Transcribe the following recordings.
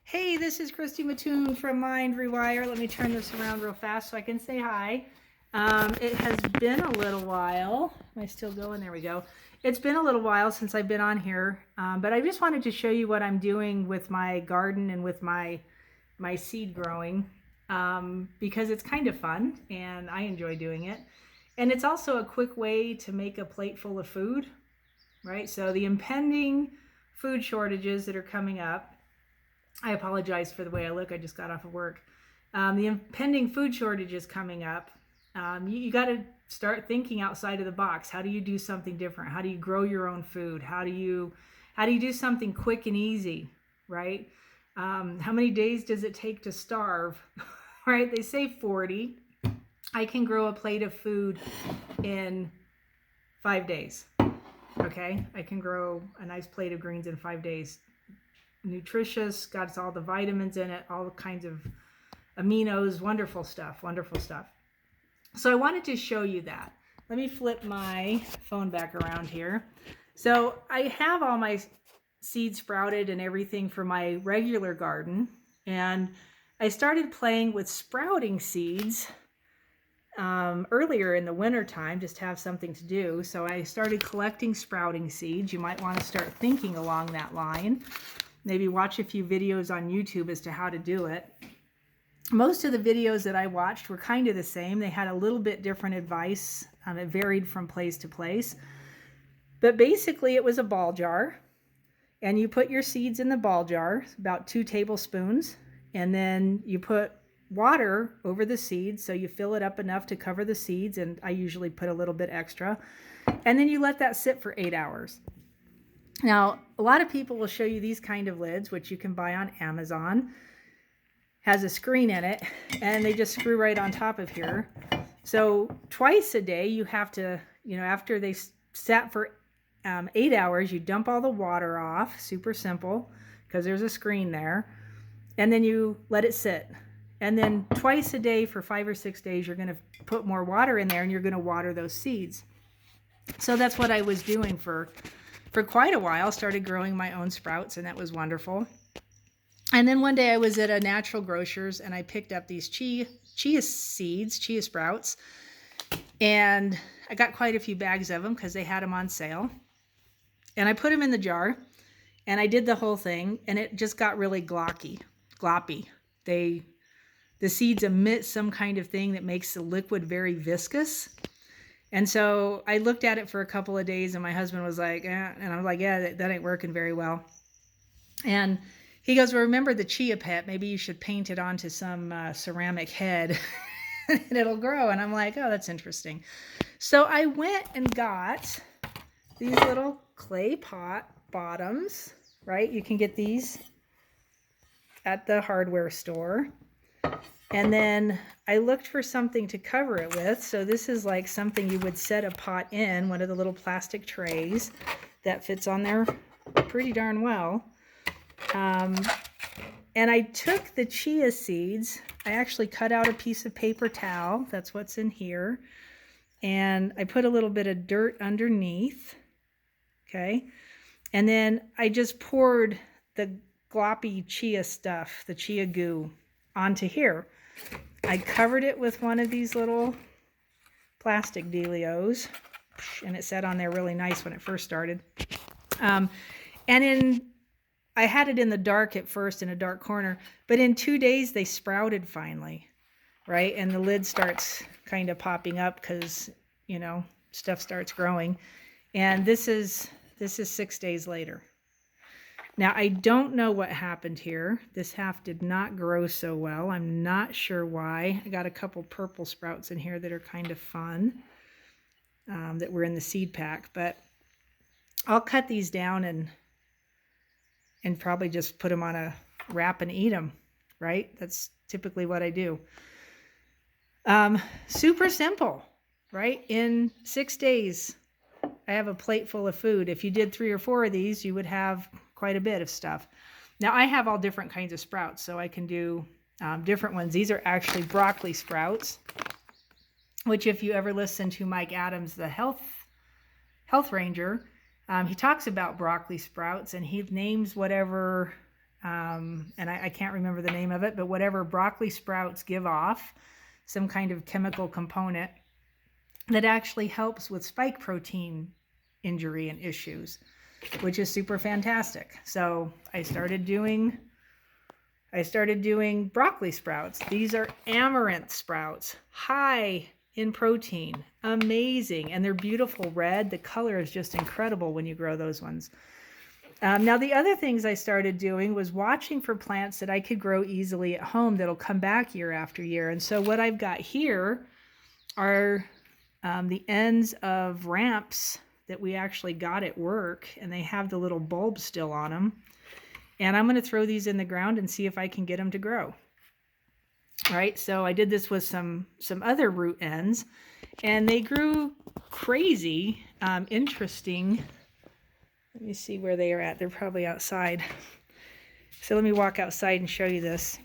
Hey, this is Christy Mattoon from Mindrewire. Let me turn this around real fast so I can say hi. It has been a little while. Am I still going? There we go. It's been a little while since I've been on here, but I just wanted to show you what I'm doing with my garden and with my seed growing because it's kind of fun and I enjoy doing it. And it's also a quick way to make a plate full of food, right? So the impending food shortages that are coming up, I apologize for the way I look. I just got off of work. The impending food shortage is coming up. You got to start thinking outside of the box. How do you do something different? How do you grow your own food? How do you do something quick and easy, right? How many days does it take to starve, right? They say 40. I can grow a plate of food in 5 days. Okay, I can grow a nice plate of greens in 5 days. Nutritious, got all the vitamins in it, all kinds of aminos, wonderful stuff, wonderful stuff. So I wanted to show you that. Let me flip my phone back around here. So I have all my seeds sprouted and everything for my regular garden, and I started playing with sprouting seeds earlier in the winter time, just to have something to do. So I started collecting sprouting seeds. You might want to start thinking along that line. Maybe watch a few videos on YouTube as to how to do it. Most of the videos that I watched were kind of the same. They had a little bit different advice. It varied from place to place. But basically it was a ball jar. And you put your seeds in the ball jar, about 2 tablespoons. And then you put water over the seeds. So you fill it up enough to cover the seeds. And I usually put a little bit extra. And then you let that sit for 8 hours. Now, a lot of people will show you these kind of lids, which you can buy on Amazon. Has a screen in it, and they just screw right on top of here. So twice a day, you have to, after they sat for 8 hours, you dump all the water off. Super simple, because there's a screen there. And then you let it sit. And then twice a day for 5 or 6 days, you're going to put more water in there, and you're going to water those seeds. So that's what I was doing for quite a while. Started growing my own sprouts, and that was wonderful. And then one day I was at a natural grocer's and I picked up these chia seeds, chia sprouts, and I got quite a few bags of them because they had them on sale. And I put them in the jar and I did the whole thing, and it just got really gloppy. The seeds emit some kind of thing that makes the liquid very viscous. And so I looked at it for a couple of days, and my husband was like, and I was like, yeah, that ain't working very well. And he goes, well, remember the chia pet, maybe you should paint it onto some ceramic head and it'll grow. And I'm like, oh, that's interesting. So I went and got these little clay pot bottoms, right? You can get these at the hardware store. And then I looked for something to cover it with. So this is like something you would set a pot in, one of the little plastic trays that fits on there pretty darn well. And I took the chia seeds. I actually cut out a piece of paper towel. That's what's in here. And I put a little bit of dirt underneath. Okay. And then I just poured the gloppy chia stuff, the chia goo, onto here. I covered it with one of these little plastic dealios, and it sat on there really nice when it first started. I had it in the dark at first, in a dark corner, but in 2 days they sprouted finally, right? And the lid starts kind of popping up because, stuff starts growing. And this is 6 days later. Now, I don't know what happened here. This half did not grow so well. I'm not sure why. I got a couple purple sprouts in here that are kind of fun, that were in the seed pack. But I'll cut these down and probably just put them on a wrap and eat them, right? That's typically what I do. Super simple, right? In 6 days, I have a plate full of food. If you did 3 or 4 of these, you would have quite a bit of stuff. Now I have all different kinds of sprouts, so I can do different ones. These are actually broccoli sprouts, which if you ever listen to Mike Adams, the health ranger, he talks about broccoli sprouts, and he names whatever and I can't remember the name of it, but whatever broccoli sprouts give off, some kind of chemical component that actually helps with spike protein injury and issues, which is super fantastic. So I started doing broccoli sprouts. These are amaranth sprouts, high in protein, amazing, and they're beautiful red. The color is just incredible when you grow those ones. Now the other things I started doing was watching for plants that I could grow easily at home that'll come back year after year. And so what I've got here are the ends of ramps that we actually got at work, and they have the little bulbs still on them. And I'm going to throw these in the ground and see if I can get them to grow. All right, so I did this with some other root ends, and they grew crazy, interesting. Let me see where they are at. They're probably outside. So let me walk outside and show you this.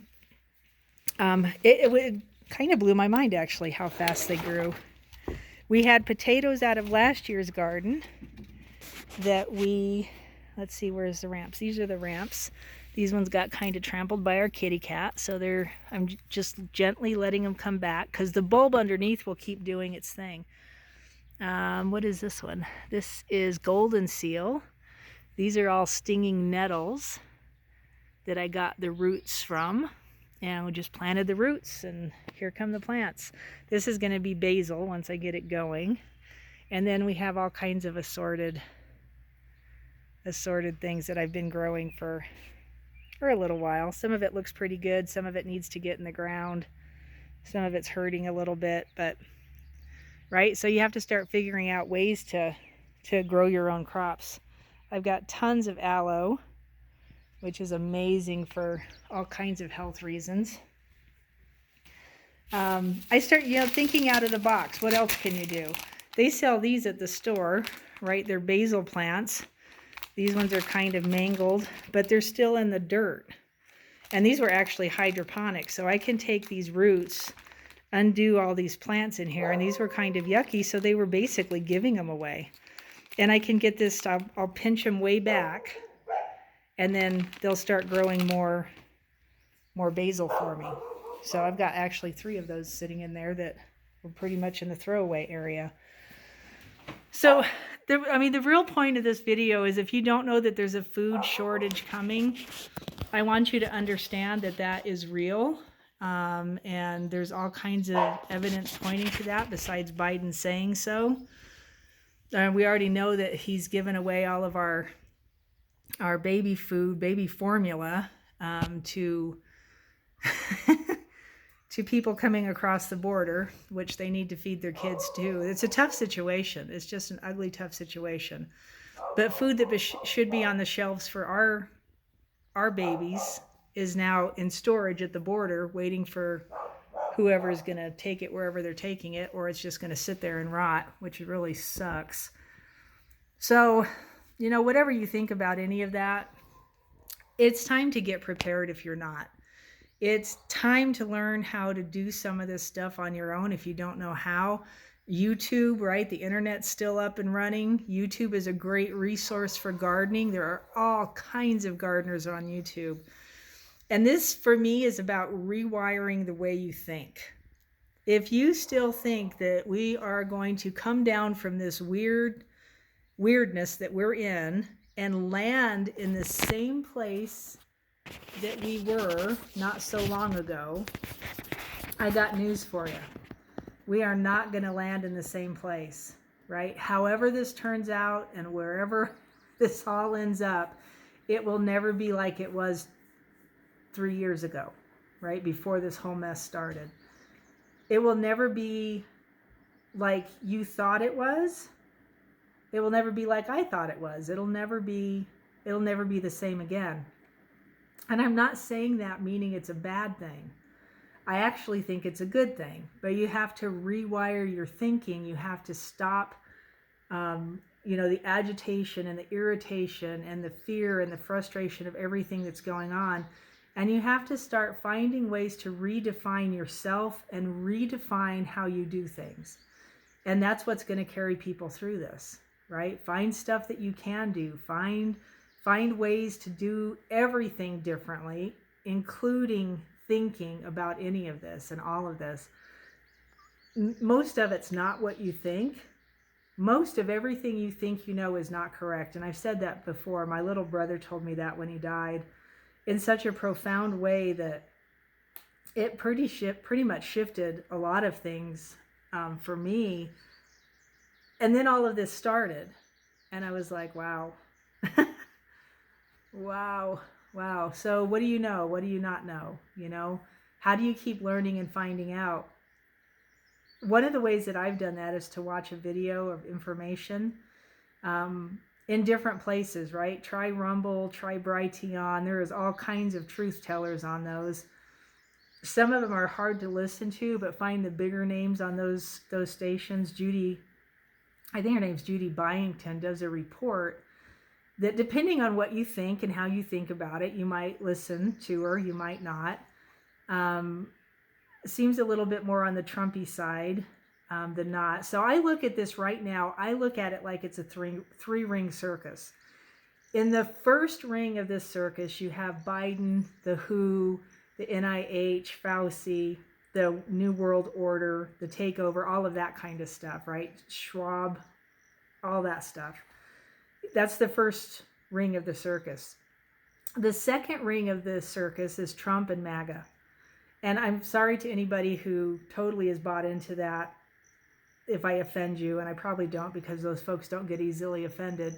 It kind of blew my mind, actually, how fast they grew. We had potatoes out of last year's garden that let's see, where's the ramps? These are the ramps. These ones got kind of trampled by our kitty cat, so I'm just gently letting them come back because the bulb underneath will keep doing its thing. What is this one? This is golden seal. These are all stinging nettles that I got the roots from, and we just planted the roots, and here come the plants. This is going to be basil once I get it going, and then we have all kinds of assorted things that I've been growing for a little while. Some of it looks pretty good. Some of it needs to get in the ground. Some of it's hurting a little bit, but right. So you have to start figuring out ways to grow your own crops. I've got tons of aloe, which is amazing for all kinds of health reasons. I start, thinking out of the box. What else can you do? They sell these at the store, right? They're basil plants. These ones are kind of mangled, but they're still in the dirt. And these were actually hydroponic, so I can take these roots, undo all these plants in here, and these were kind of yucky, so they were basically giving them away. And I can get this, I'll pinch them way back, and then they'll start growing more basil for me. So I've got actually 3 of those sitting in there that were pretty much in the throwaway area. So, the real point of this video is if you don't know that there's a food shortage coming, I want you to understand that that is real. And there's all kinds of evidence pointing to that besides Biden saying so. We already know that he's given away all of our baby food, baby formula, to to people coming across the border, which they need to feed their kids too. It's a tough situation. It's just an ugly, tough situation. But food that should be on the shelves for our babies is now in storage at the border, waiting for whoever is going to take it wherever they're taking it, or it's just going to sit there and rot, which really sucks. So, whatever you think about any of that, it's time to get prepared if you're not. It's time to learn how to do some of this stuff on your own if you don't know how. YouTube, right? The internet's still up and running. YouTube is a great resource for gardening. There are all kinds of gardeners on YouTube. And this, for me, is about rewiring the way you think. If you still think that we are going to come down from this weirdness that we're in and land in the same place that we were not so long ago, I got news for you. We are not going to land in the same place, right? However this turns out and wherever this all ends up, it will never be like it was 3 years ago, right? Before this whole mess started. It will never be like you thought it was. It will never be like I thought it was. It'll never be the same again. And I'm not saying that meaning it's a bad thing. I actually think it's a good thing. But you have to rewire your thinking. You have to stop, the agitation and the irritation and the fear and the frustration of everything that's going on. And you have to start finding ways to redefine yourself and redefine how you do things. And that's what's going to carry people through this, right? Find stuff that you can do. Find find ways to do everything differently, including thinking about any of this and all of this. Most of it's not what you think. Most of everything you think you know is not correct. And I've said that before. My little brother told me that when he died, in such a profound way that it pretty much shifted a lot of things for me. And then all of this started. And I was like, wow. Wow. So what do you know? What do you not know? You know, how do you keep learning and finding out? One of the ways that I've done that is to watch a video of information in different places, right? Try Rumble, try Brighteon. There is all kinds of truth tellers on those. Some of them are hard to listen to, but find the bigger names on those stations. I think her name's Judy Byington, does a report that depending on what you think and how you think about it, you might listen to her, you might not. Seems a little bit more on the Trumpy side than not. So I look at this right now, I look at it like it's a three-ring circus. In the first ring of this circus, you have Biden, the WHO, the NIH, Fauci, the New World Order, the takeover, all of that kind of stuff, right? Schwab, all that stuff. That's the first ring of the circus. The second ring of the circus is Trump and MAGA. And I'm sorry to anybody who totally is bought into that if I offend you, and I probably don't because those folks don't get easily offended.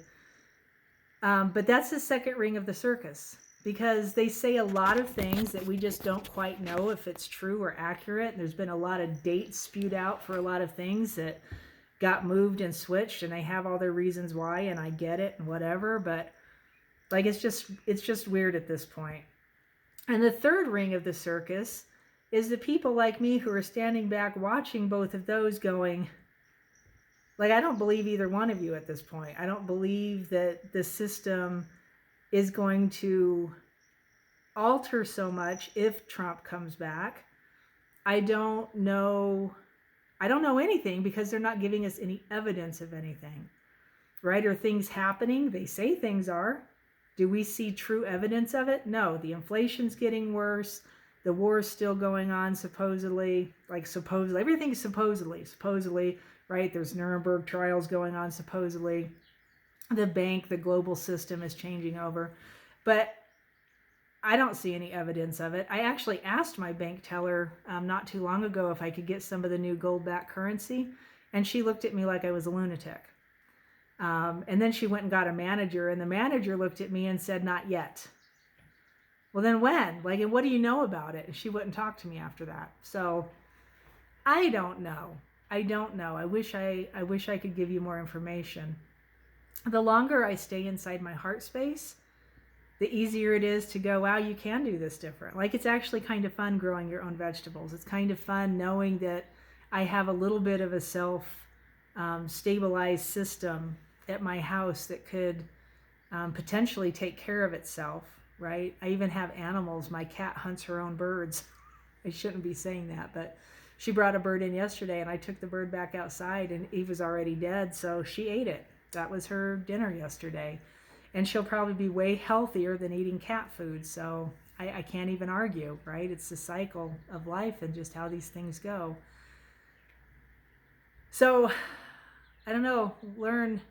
But that's the second ring of the circus because they say a lot of things that we just don't quite know if it's true or accurate. There's been a lot of dates spewed out for a lot of things that got moved and switched, and they have all their reasons why, and I get it and whatever, but like it's just weird at this point. And the third ring of the circus is the people like me who are standing back watching both of those going, like, I don't believe either one of you at this point. I don't believe that the system is going to alter so much if Trump comes back. I don't know anything because they're not giving us any evidence of anything, right? Are things happening? They say things are. Do we see true evidence of it? No, the inflation's getting worse. The war is still going on, supposedly, everything's supposedly, right? There's Nuremberg trials going on, supposedly. The global system is changing over. But I don't see any evidence of it. I actually asked my bank teller not too long ago if I could get some of the new gold-backed currency, and she looked at me like I was a lunatic. And then she went and got a manager, and the manager looked at me and said, not yet. Well, then when? Like, and what do you know about it? And she wouldn't talk to me after that. So I don't know. I wish I could give you more information. The longer I stay inside my heart space, the easier it is to go, wow, you can do this different. Like, it's actually kind of fun growing your own vegetables. It's kind of fun knowing that I have a little bit of a self-stabilized system at my house that could potentially take care of itself, right? I even have animals. My cat hunts her own birds. I shouldn't be saying that, but she brought a bird in yesterday, and I took the bird back outside, and Eve was already dead, so she ate it. That was her dinner yesterday. And she'll probably be way healthier than eating cat food. So I can't even argue, right? It's the cycle of life and just how these things go. So I don't know, learn.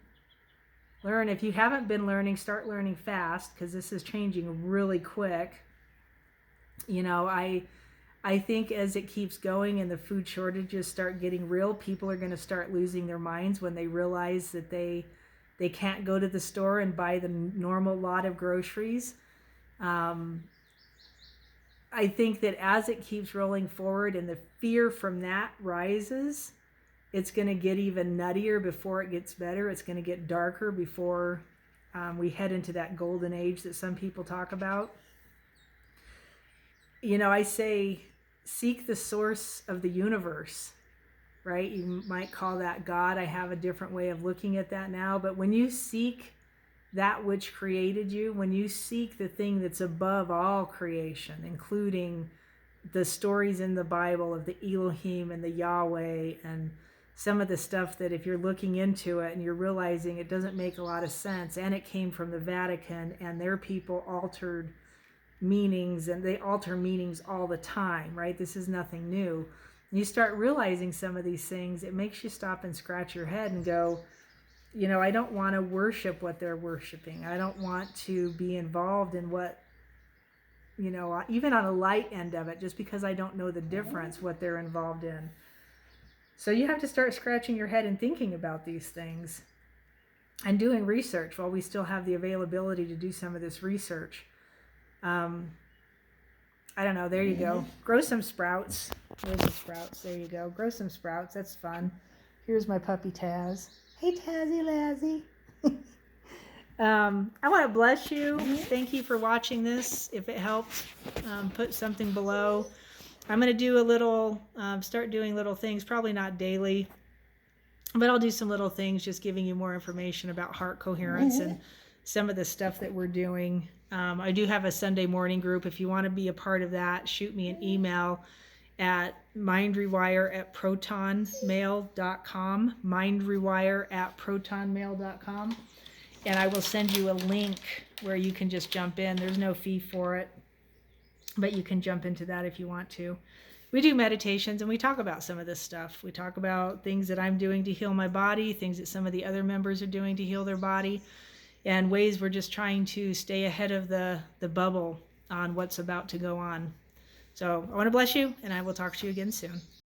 If you haven't been learning, start learning fast because this is changing really quick. You know, I think as it keeps going and the food shortages start getting real, people are going to start losing their minds when they realize that they can't go to the store and buy the normal lot of groceries. I think that as it keeps rolling forward and the fear from that rises, it's going to get even nuttier before it gets better. It's going to get darker before we head into that golden age that some people talk about. You know, I say, seek the source of the universe, right? You might call that God. I have a different way of looking at that now. But when you seek that which created you, when you seek the thing that's above all creation, including the stories in the Bible of the Elohim and the Yahweh and some of the stuff that if you're looking into it and you're realizing it doesn't make a lot of sense, and it came from the Vatican, and their people altered meanings, and they alter meanings all the time, right? This is nothing new. You start realizing some of these things, it makes you stop and scratch your head and go, you know, I don't want to worship what they're worshiping. I don't want to be involved in what, you know, even on a light end of it, just because I don't know the difference, what they're involved in. So you have to start scratching your head and thinking about these things and doing research while we still have the availability to do some of this research. I don't know. There you go. Grow some sprouts. Where's the sprouts? There you go. Grow some sprouts. That's fun. Here's my puppy Taz. Hey, Tazzy Lazzy. I want to bless you. Thank you for watching this. If it helped, put something below. I'm going to do a little, start doing little things, probably not daily, but I'll do some little things, just giving you more information about heart coherence and some of the stuff that we're doing. I do have a Sunday morning group. If you want to be a part of that, shoot me an email at mindrewire@protonmail.com, mindrewire@protonmail.com, and I will send you a link where you can just jump in. There's no fee for it, but you can jump into that if you want to. We do meditations and we talk about some of this stuff. We talk about things that I'm doing to heal my body, things that some of the other members are doing to heal their body, and ways we're just trying to stay ahead of the bubble on what's about to go on. So I want to bless you, and I will talk to you again soon.